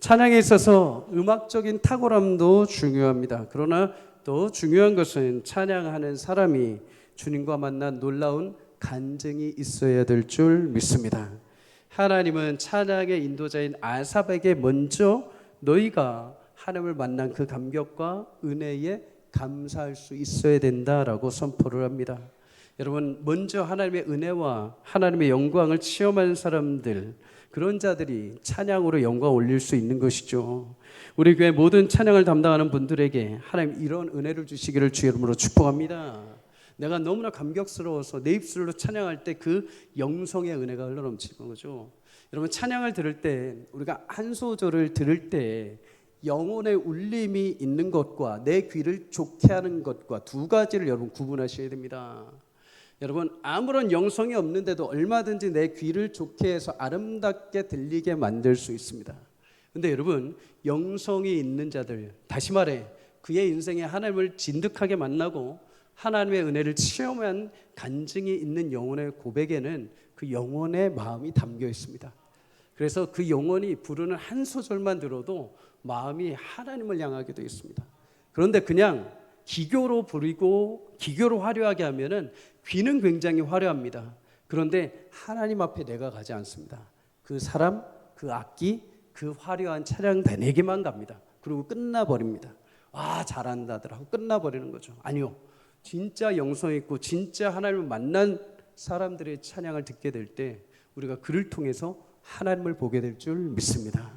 찬양에 있어서 음악적인 탁월함도 중요합니다. 그러나 또 중요한 것은 찬양하는 사람이 주님과 만난 놀라운 간증이 있어야 될 줄 믿습니다. 하나님은 찬양의 인도자인 아삽에게 먼저 너희가 하나님을 만난 그 감격과 은혜에 감사할 수 있어야 된다라고 선포를 합니다. 여러분, 먼저 하나님의 은혜와 하나님의 영광을 체험한 사람들, 그런 자들이 찬양으로 영광 올릴 수 있는 것이죠. 우리 교회 모든 찬양을 담당하는 분들에게 하나님 이런 은혜를 주시기를 주의 이름으로 축복합니다. 내가 너무나 감격스러워서 내 입술로 찬양할 때 그 영성의 은혜가 흘러넘치는 거죠. 여러분, 찬양을 들을 때 우리가 한 소절을 들을 때 영혼의 울림이 있는 것과 내 귀를 좋게 하는 것과 두 가지를 여러분 구분하셔야 됩니다. 여러분, 아무런 영성이 없는데도 얼마든지 내 귀를 좋게 해서 아름답게 들리게 만들 수 있습니다. 근데 여러분, 영성이 있는 자들, 다시 말해 그의 인생에 하나님을 진득하게 만나고 하나님의 은혜를 체험한 간증이 있는 영혼의 고백에는 그 영혼의 마음이 담겨 있습니다. 그래서 그 영혼이 부르는 한 소절만 들어도 마음이 하나님을 향하게 되어 있습니다. 그런데 그냥 기교로 부르고 기교로 화려하게 하면은 귀는 굉장히 화려합니다. 그런데 하나님 앞에 내가 가지 않습니다. 그 사람, 그 악기, 그 화려한 차량 내게만 갑니다. 그리고 끝나버립니다. 와, 잘한다들 하고 끝나버리는 거죠. 아니요, 진짜 영성 있고 진짜 하나님을 만난 사람들의 찬양을 듣게 될 때 우리가 그를 통해서 하나님을 보게 될 줄 믿습니다.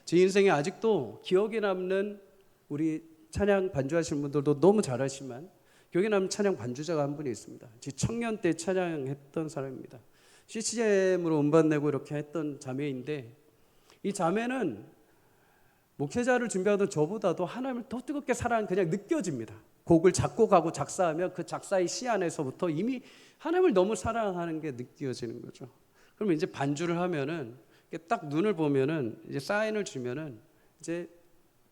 제 인생에 아직도 기억에 남는, 우리 찬양 반주하시는 분들도 너무 잘하시지만 기억에 남는 찬양 반주자가 한 분이 있습니다. 제 청년 때 찬양했던 사람입니다. CCM으로 음반 내고 이렇게 했던 자매인데, 이 자매는 목회자를 준비하던 저보다도 하나님을 더 뜨겁게 사랑하는 그냥 느껴집니다. 곡을 작곡하고 작사하면 그 작사의 시 안에서부터 이미 하나님을 너무 사랑하는 게 느껴지는 거죠. 그러면 이제 반주를 하면은 딱 눈을 보면은 이제 사인을 주면은 이제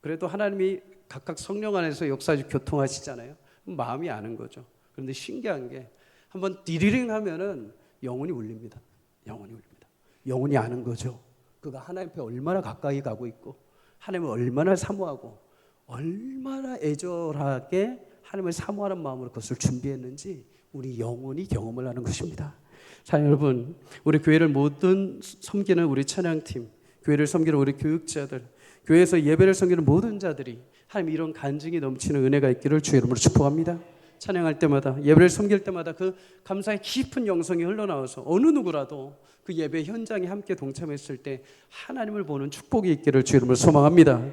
그래도 하나님이 각각 성령 안에서 역사를 교통하시잖아요. 마음이 아는 거죠. 그런데 신기한 게 한번 디리링 하면은 영혼이 울립니다. 영혼이 울립니다. 영혼이 아는 거죠. 그가 하나님 앞에 얼마나 가까이 가고 있고 하나님을 얼마나 사모하고 얼마나 애절하게 하나님을 사모하는 마음으로 그것을 준비했는지 우리 영혼이 경험을 하는 것입니다. 자, 여러분, 우리 교회를 모든 섬기는 우리 찬양팀, 교회를 섬기는 우리 교육자들, 교회에서 예배를 섬기는 모든 자들이 하나님 이런 간증이 넘치는 은혜가 있기를 주의 이름으로 축복합니다. 찬양할 때마다, 예배를 섬길 때마다 그 감사의 깊은 영성이 흘러나와서 어느 누구라도 그 예배 현장에 함께 동참했을 때 하나님을 보는 축복이 있기를 주의 이름으로 소망합니다.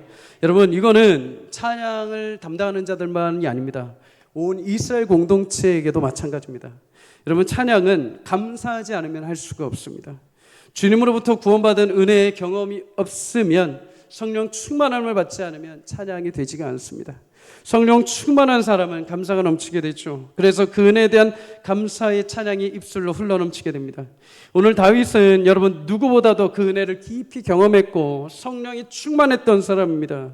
여러분, 이거는 찬양을 담당하는 자들만이 아닙니다. 온 이스라엘 공동체에게도 마찬가지입니다. 여러분, 찬양은 감사하지 않으면 할 수가 없습니다. 주님으로부터 구원받은 은혜의 경험이 없으면, 성령 충만함을 받지 않으면 찬양이 되지가 않습니다. 성령 충만한 사람은 감사가 넘치게 되죠. 그래서 그 은혜에 대한 감사의 찬양이 입술로 흘러넘치게 됩니다. 오늘 다윗은 여러분 누구보다도 그 은혜를 깊이 경험했고 성령이 충만했던 사람입니다.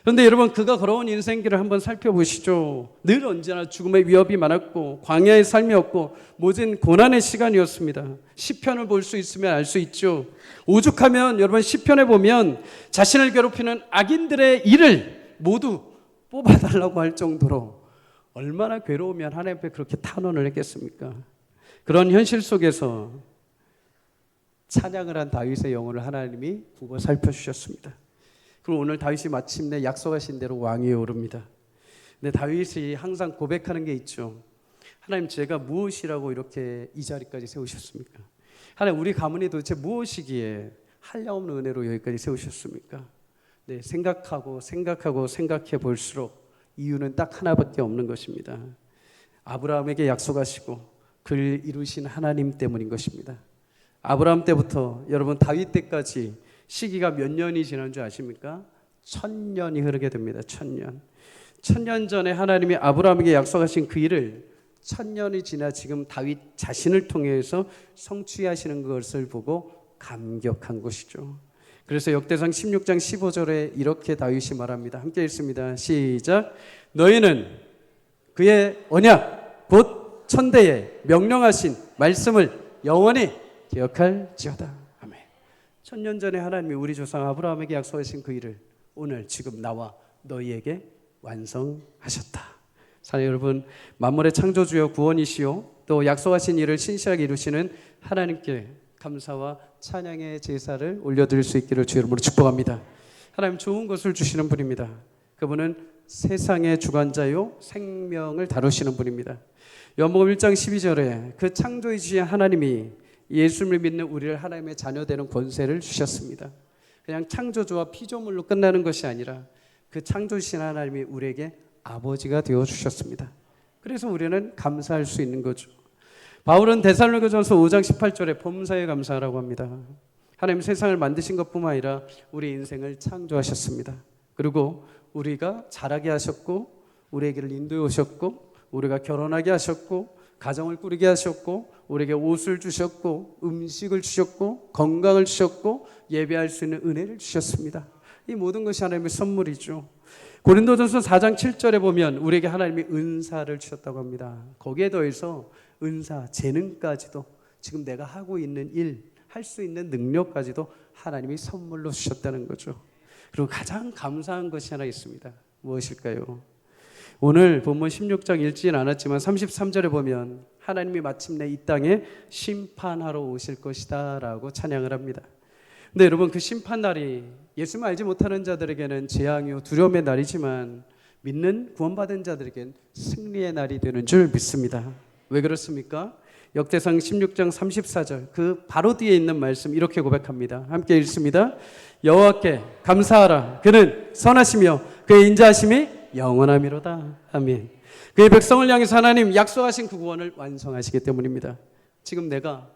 그런데 여러분, 그가 걸어온 인생길을 한번 살펴보시죠. 늘 언제나 죽음의 위협이 많았고 광야의 삶이었고 모진 고난의 시간이었습니다. 시편을 볼 수 있으면 알 수 있죠. 오죽하면 여러분 시편에 보면 자신을 괴롭히는 악인들의 일을 모두 뽑아달라고 할 정도로 얼마나 괴로우면 하나님 앞에 그렇게 탄원을 했겠습니까? 그런 현실 속에서 찬양을 한 다윗의 영혼을 하나님이 보고 살펴주셨습니다. 그리고 오늘 다윗이 마침내 약속하신 대로 왕위에 오릅니다. 근데 다윗이 항상 고백하는 게 있죠. 하나님, 제가 무엇이라고 이렇게 이 자리까지 세우셨습니까? 하나님, 우리 가문이 도대체 무엇이기에 한량없는 은혜로 여기까지 세우셨습니까? 네, 생각해 볼수록 이유는 딱 하나밖에 없는 것입니다. 아브라함에게 약속하시고 그를 이루신 하나님 때문인 것입니다. 아브라함 때부터 여러분 다윗 때까지 시기가 몇 년이 지난 줄 아십니까? 1000년이 흐르게 됩니다. 1000년. 1000년 전에 하나님이 아브라함에게 약속하신 그 일을 1000년이 지나 지금 다윗 자신을 통해서 성취하시는 것을 보고 감격한 것이죠. 그래서 역대상 16장 15절에 이렇게 다윗이 말합니다. 함께 읽습니다. 시작. 너희는 그의 언약 곧 천대에 명령하신 말씀을 영원히 기억할지어다. 아멘. 1000년 전에 하나님이 우리 조상 아브라함에게 약속하신 그 일을 오늘 지금 나와 너희에게 완성하셨다. 사랑 여러분, 만물의 창조주여 구원이시요 또 약속하신 일을 신실하게 이루시는 하나님께 감사와 찬양의 제사를 올려드릴 수 있기를 주의 이름으로 축복합니다. 하나님, 좋은 것을 주시는 분입니다. 그분은 세상의 주관자요 생명을 다루시는 분입니다. 요한복음 1장 12절에 그 창조주신 하나님이 예수를 믿는 우리를 하나님의 자녀되는 권세를 주셨습니다. 그냥 창조주와 피조물로 끝나는 것이 아니라 그 창조주신 하나님이 우리에게 아버지가 되어 주셨습니다. 그래서 우리는 감사할 수 있는 거죠. 바울은 데살로니가전서 5장 18절에 범사에 감사하라고 합니다. 하나님 세상을 만드신 것뿐만 아니라 우리 인생을 창조하셨습니다. 그리고 우리가 자라게 하셨고 우리에게를 인도해 오셨고 우리가 결혼하게 하셨고 가정을 꾸리게 하셨고 우리에게 옷을 주셨고 음식을 주셨고 건강을 주셨고 예배할 수 있는 은혜를 주셨습니다. 이 모든 것이 하나님의 선물이죠. 고린도전서 4장 7절에 보면 우리에게 하나님이 은사를 주셨다고 합니다. 거기에 더해서 은사, 재능까지도 지금 내가 하고 있는 일, 할 수 있는 능력까지도 하나님이 선물로 주셨다는 거죠. 그리고 가장 감사한 것이 하나 있습니다. 무엇일까요? 오늘 본문 16장 읽진 않았지만 33절에 보면 하나님이 마침내 이 땅에 심판하러 오실 것이다 라고 찬양을 합니다. 근데 여러분, 그 심판날이 예수를 알지 못하는 자들에게는 재앙이요 두려움의 날이지만 믿는 구원받은 자들에게는 승리의 날이 되는 줄 믿습니다. 왜 그렇습니까? 역대상 16장 34절 그 바로 뒤에 있는 말씀 이렇게 고백합니다. 함께 읽습니다. 여호와께 감사하라. 그는 선하시며 그의 인자하심이 영원하미로다. 아멘. 그의 백성을 향해서 하나님 약속하신 그 구원을 완성하시기 때문입니다. 지금 내가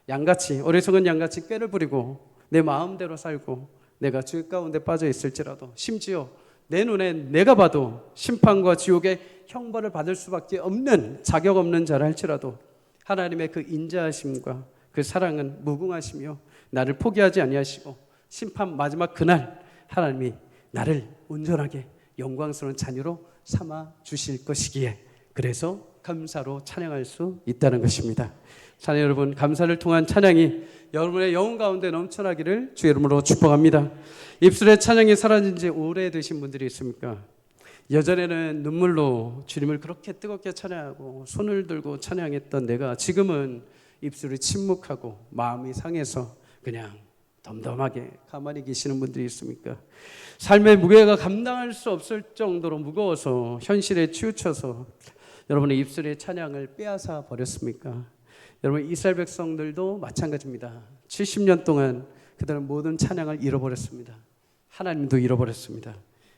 양같이, 어리석은 양같이 꾀를 부리고 내 마음대로 살고 내가 죄 가운데 빠져 있을지라도, 심지어 내 눈에 내가 봐도 심판과 지옥의 형벌을 받을 수밖에 없는 자격 없는 자라 할지라도 하나님의 그 인자하심과 그 사랑은 무궁하시며 나를 포기하지 아니하시고 심판 마지막 그날 하나님이 나를 온전하게 영광스러운 자녀로 삼아 주실 것이기에, 그래서 감사로 찬양할 수 있다는 것입니다. 자녀 여러분, 감사를 통한 찬양이 여러분의 영혼 가운데 넘쳐나기를 주의 이름으로 축복합니다. 입술에 찬양이 사라진 지 오래되신 분들이 있습니까? 예전에는 눈물로 주님을 그렇게 뜨겁게 찬양하고 손을 들고 찬양했던 내가 지금은 입술이 침묵하고 마음이 상해서 그냥 덤덤하게 가만히 계시는 분들이 있습니까? 삶의 무게가 감당할 수 없을 정도로 무거워서 현실에 치우쳐서 여러분의 입술의 찬양을 빼앗아 버렸습니까? 여러분, 이스라엘 백성들도 마찬가지입니다. 70년 동안 그들은 모든 찬양을 잃어버렸습니다. 하나님도 잃어버렸습니다.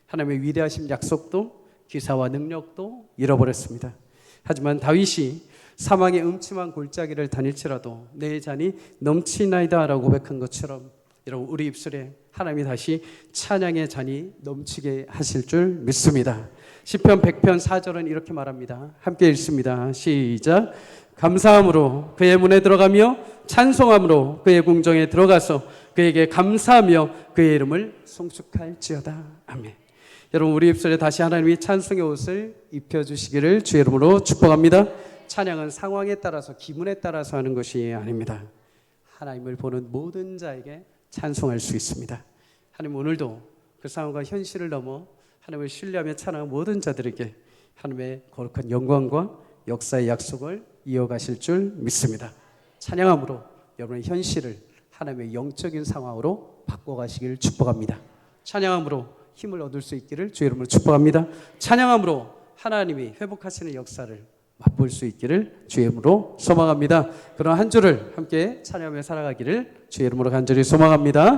하나님의 위대하신 약속도 기사와 능력도 잃어버렸습니다. 하지만 다윗이 사망의 음침한 골짜기를 다닐지라도 내 잔이 넘치나이다 라고 고백한 것처럼 여러분, 우리 입술에 하나님이 다시 찬양의 잔이 넘치게 하실 줄 믿습니다. 시편 100편 4절은 이렇게 말합니다. 함께 읽습니다. 시작. 감사함으로 그의 문에 들어가며 찬송함으로 그의 궁정에 들어가서 그에게 감사하며 그의 이름을 송축할지어다. 아멘. 여러분, 우리 입술에 다시 하나님이 찬송의 옷을 입혀주시기를 주의 이름으로 축복합니다. 찬양은 상황에 따라서, 기분에 따라서 하는 것이 아닙니다. 하나님을 보는 모든 자에게 찬송할 수 있습니다. 하나님, 오늘도 그 상황과 현실을 넘어 하나님을 신뢰하며 찬양하는 모든 자들에게 하나님의 거룩한 영광과 역사의 약속을 이어가실 줄 믿습니다. 찬양함으로 여러분의 현실을 하나님의 영적인 상황으로 바꿔가시길 축복합니다. 찬양함으로 힘을 얻을 수 있기를 주의 이름으로 축복합니다. 찬양함으로 하나님이 회복하시는 역사를 맛볼 수 있기를 주의 이름으로 소망합니다. 그런 한 주를 함께 찬양하며 살아가기를 주의 이름으로 간절히 소망합니다.